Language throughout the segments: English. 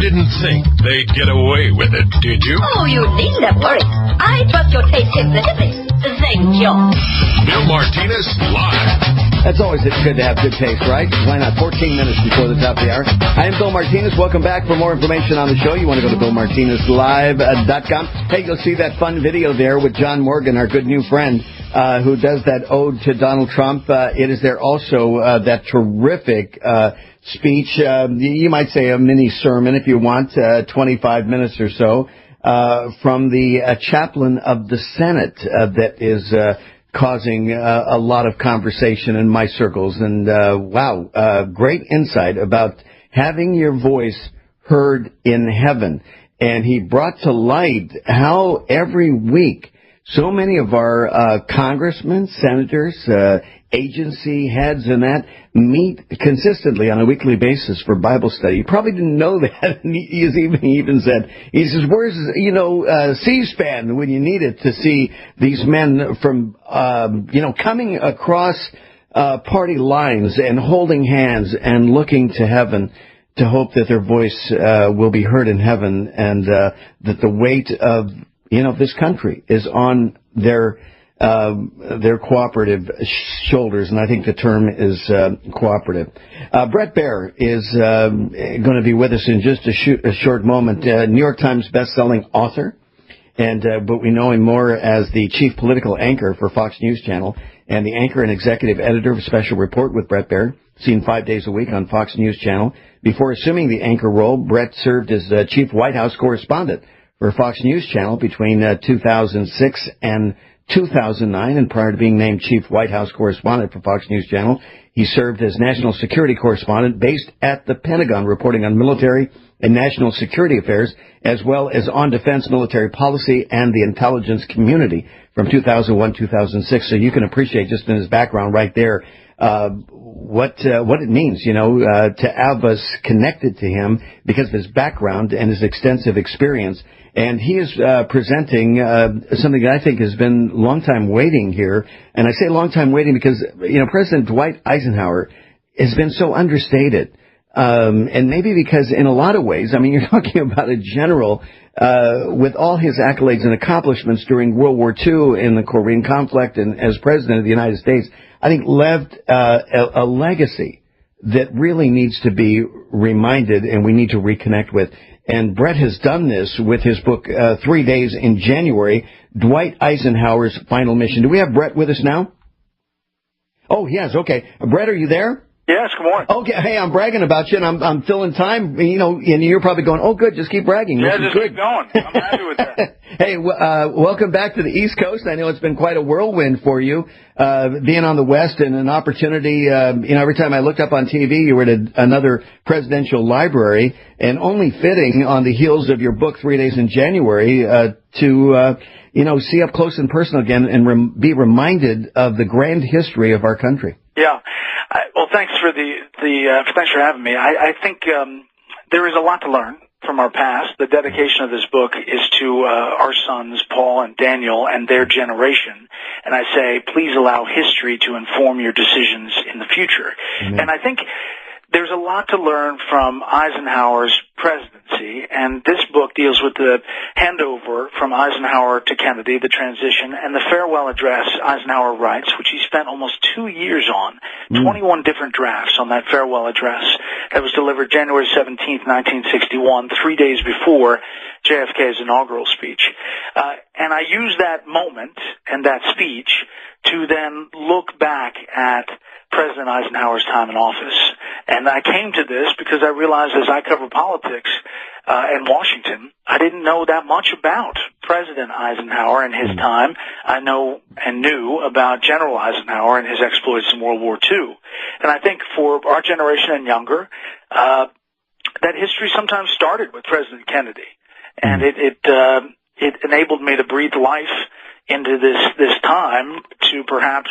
didn't think they'd get away with it, did you? Oh, you needn't have worried. I trust your taste implicitly. Thank you. Bill Martinez Live. That's always good to have good taste, right? Why not? 14 minutes before the top of the hour. I am Bill Martinez. Welcome back. For more information on the show, you want to go to BillMartinezLive.com. Hey, you'll see that fun video there with John Morgan, our good new friend, who does that ode to Donald Trump. It is there also that terrific speech, you might say a mini sermon if you want, 25 minutes or so, from the chaplain of the Senate that is causing a lot of conversation in my circles. And wow, great insight about having your voice heard in heaven. And he brought to light how every week so many of our congressmen, senators, agency heads and that meet consistently on a weekly basis for Bible study. You probably didn't know that. And he even said, he says, where's, C-SPAN when you need it to see these men from, coming across party lines and holding hands and looking to heaven to hope that their voice will be heard in heaven, and that the weight of this country is on their cooperative shoulders, and I think the term is cooperative. Bret Baier is going to be with us in just a short moment. New York Times best-selling author, but we know him more as the chief political anchor for Fox News Channel and the anchor and executive editor of Special Report with Bret Baier, seen 5 days a week on Fox News Channel. Before assuming the anchor role, Bret served as chief White House correspondent for Fox News Channel between 2006 and 2009, and prior to being named chief White House correspondent for Fox News Channel, he served as national security correspondent based at the Pentagon, reporting on military and national security affairs, as well as on defense, military policy, and the intelligence community from 2001-2006. So you can appreciate just in his background right there what it means, to have us connected to him because of his background and his extensive experience. And he is presenting something that I think has been long time waiting here. And I say long time waiting because, President Dwight Eisenhower has been so understated. And maybe because in a lot of ways, you're talking about a general with all his accolades and accomplishments during World War II in the Korean conflict and as President of the United States, I think left a legacy that really needs to be reminded and we need to reconnect with. And Bret has done this with his book, 3 Days in January, Dwight Eisenhower's Final Mission. Do we have Bret with us now? Oh, yes, okay. Bret, are you there? Yes, good morning. Okay, hey, I'm bragging about you, and I'm filling time, and you're probably going, oh, good, just keep bragging. Yeah, just keep going. I'm happy with that. Hey, welcome back to the East Coast. I know it's been quite a whirlwind for you, being on the West, and an opportunity, every time I looked up on TV, you were at another presidential library, and only fitting on the heels of your book, 3 Days in January, to see up close and personal again and be reminded of the grand history of our country. Yeah. Well, thanks for thanks for having me. I think there is a lot to learn from our past. The dedication of this book is to our sons, Paul and Daniel, and their generation. And I say, please allow history to inform your decisions in the future. Mm-hmm. And I think there's a lot to learn from Eisenhower's presidency, and this book deals with the handover from Eisenhower to Kennedy, the transition, and the farewell address Eisenhower writes, which he spent almost 2 years on, 21 different drafts on that farewell address that was delivered January 17th, 1961, 3 days before JFK's inaugural speech. And I use that moment and that speech to then look back at President Eisenhower's time in office. And I came to this because I realized as I cover politics in Washington, I didn't know that much about President Eisenhower and his time. I know and knew about General Eisenhower and his exploits in World War II. And I think for our generation and younger, that history sometimes started with President Kennedy. And it enabled me to breathe life into this time to perhaps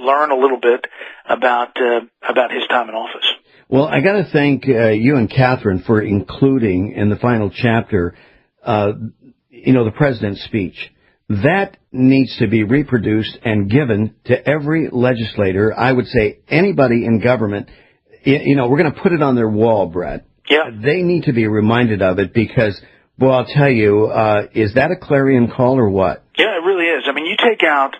learn a little bit about his time in office. Well, I got to thank you and Catherine for including in the final chapter, the president's speech. That needs to be reproduced and given to every legislator. I would say anybody in government. We're going to put it on their wall, Bret. Yeah. They need to be reminded of it because, well, I'll tell you, is that a clarion call or what? Yeah, it really is. I mean, you take out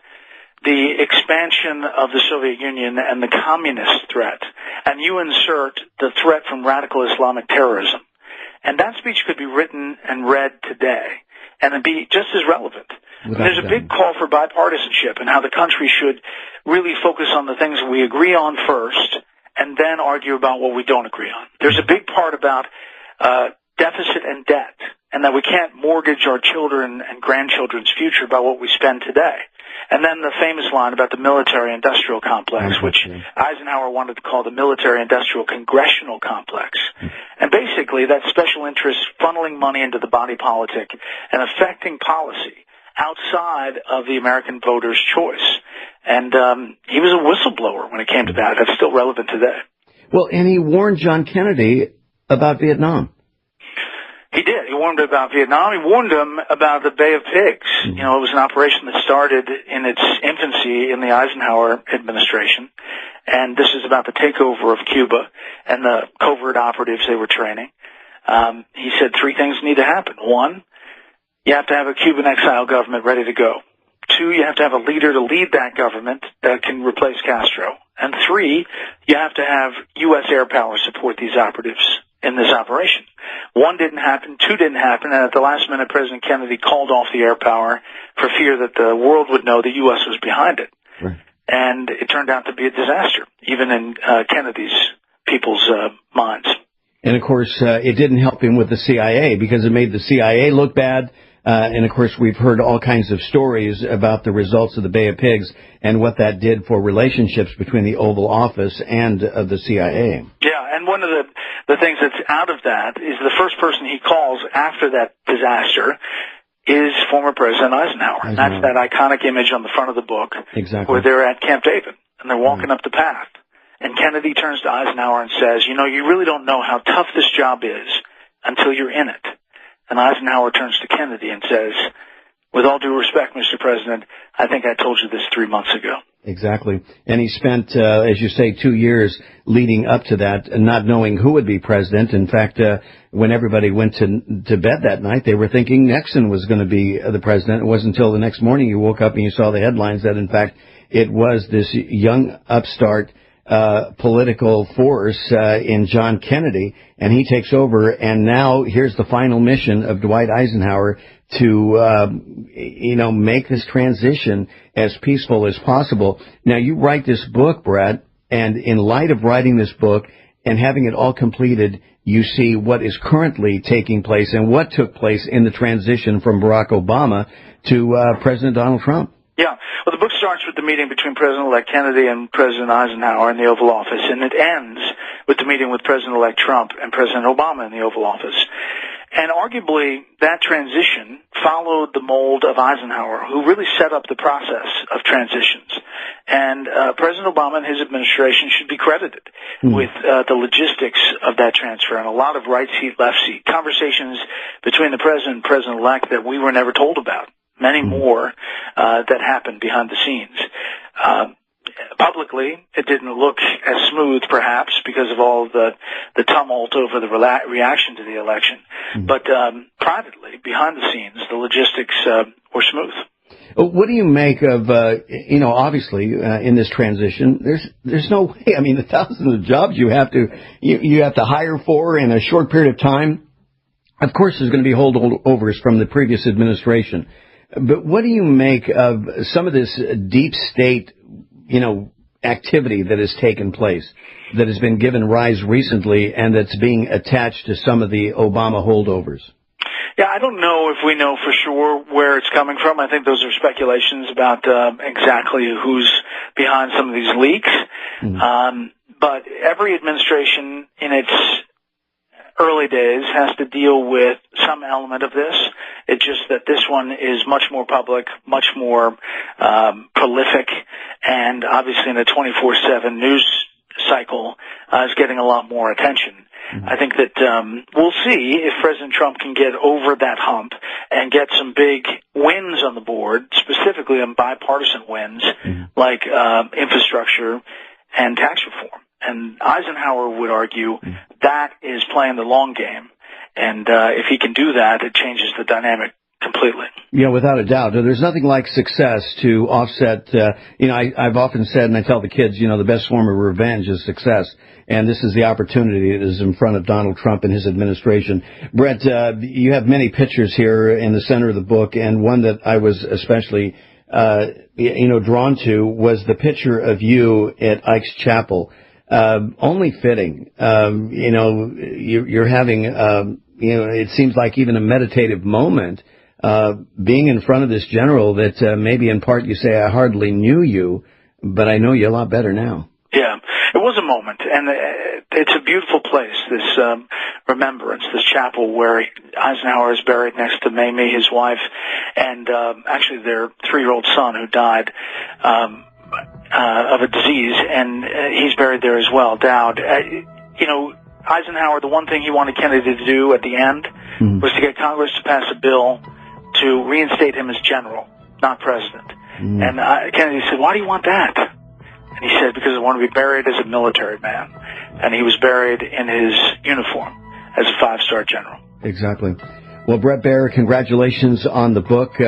the expansion of the Soviet Union and the communist threat, and you insert the threat from radical Islamic terrorism. And that speech could be written and read today, and it'd be just as relevant. There's a big call for bipartisanship and how the country should really focus on the things we agree on first and then argue about what we don't agree on. There's a big part about deficit and debt, and that we can't mortgage our children and grandchildren's future by what we spend today. And then the famous line about the military-industrial complex, which Eisenhower wanted to call the military-industrial congressional complex. And basically, that special interest funneling money into the body politic and affecting policy outside of the American voter's choice. And he was a whistleblower when it came to that. That's still relevant today. Well, and he warned John Kennedy about Vietnam. He did. He warned him about Vietnam. He warned him about the Bay of Pigs. You know, it was an operation that started in its infancy in the Eisenhower administration. And this is about the takeover of Cuba and the covert operatives they were training. He said 3 things need to happen. 1, you have to have a Cuban exile government ready to go. 2, you have to have a leader to lead that government that can replace Castro. And 3, you have to have U.S. air power support these operatives in this operation. 1 didn't happen, 2 didn't happen, and at the last minute, President Kennedy called off the air power for fear that the world would know the U.S. was behind it. Right. And it turned out to be a disaster, even in Kennedy's people's minds. And, of course, it didn't help him with the CIA because it made the CIA look bad. And, of course, we've heard all kinds of stories about the results of the Bay of Pigs and what that did for relationships between the Oval Office and the CIA. Yeah, and one of the things that's out of that is the first person he calls after that disaster is former President Eisenhower. And that's that iconic image on the front of the book where they're at Camp David and they're walking up the path. And Kennedy turns to Eisenhower and says, you know, you really don't know how tough this job is until you're in it. And Eisenhower turns to Kennedy and says, with all due respect, Mr. President, I think I told you this 3 months ago. Exactly. And he spent, as you say, 2 years leading up to that, not knowing who would be president. In fact, when everybody went to bed that night, they were thinking Nixon was going to be the president. It wasn't until the next morning you woke up and you saw the headlines that, in fact, it was this young upstart political force in John Kennedy, and he takes over, and now here's the final mission of Dwight Eisenhower to make this transition as peaceful as possible. Now, you write this book, Bret, and in light of writing this book and having it all completed, you see what is currently taking place and what took place in the transition from Barack Obama to President Donald Trump. Yeah. Well, the book starts with the meeting between President-elect Kennedy and President Eisenhower in the Oval Office, and it ends with the meeting with President-elect Trump and President Obama in the Oval Office. And arguably, that transition followed the mold of Eisenhower, who really set up the process of transitions. And President Obama and his administration should be credited with the logistics of that transfer and a lot of right seat, left seat, conversations between the president and president-elect that we were never told about. Many more that happened behind the scenes. Publicly, it didn't look as smooth, perhaps, because of all the tumult over the reaction to the election. But privately, behind the scenes, the logistics were smooth. What do you make of, obviously, in this transition, there's no way. I mean, the thousands of jobs you have to hire for in a short period of time. Of course, there's going to be holdovers from the previous administration. But what do you make of some of this deep state, activity that has taken place, that has been given rise recently, and that's being attached to some of the Obama holdovers? Yeah, I don't know if we know for sure where it's coming from. I think those are speculations about exactly who's behind some of these leaks. But every administration in its early days has to deal with some element of this. It's just that this one is much more public, much more prolific, and obviously in a 24/7 news cycle is getting a lot more attention. I think that we'll see if President Trump can get over that hump and get some big wins on the board, specifically on bipartisan wins like infrastructure and tax reform. And Eisenhower would argue that is playing the long game. And if he can do that, it changes the dynamic completely. Yeah, without a doubt. There's nothing like success to offset, I've often said, and I tell the kids, the best form of revenge is success. And this is the opportunity that is in front of Donald Trump and his administration. Bret, you have many pictures here in the center of the book, and one that I was especially, drawn to was the picture of you at Ike's Chapel. Only fitting. You're having, it seems like even a meditative moment, being in front of this general that maybe in part you say, I hardly knew you, but I know you a lot better now. Yeah, it was a moment, and it's a beautiful place, this remembrance, this chapel where Eisenhower is buried next to Mamie, his wife, and actually their 3-year-old son who died of a disease, and he's buried there as well, Dowd. Eisenhower, the one thing he wanted Kennedy to do at the end was to get Congress to pass a bill to reinstate him as general, not president. And Kennedy said, why do you want that? And he said, because I want to be buried as a military man. And he was buried in his uniform as a 5-star general. Exactly. Well, Bret Baier, congratulations on the book.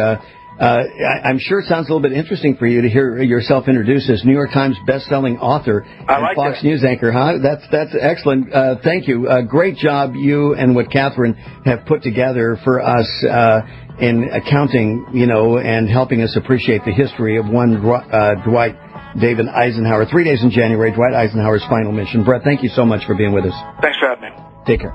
I'm sure it sounds a little bit interesting for you to hear yourself introduced as New York Times best-selling author and Fox News anchor, huh? That's excellent. Thank you. Great job, you and what Catherine have put together for us in accounting, and helping us appreciate the history of one Dwight David Eisenhower. 3 days in January, Dwight Eisenhower's final mission. Bret, thank you so much for being with us. Thanks for having me. Take care.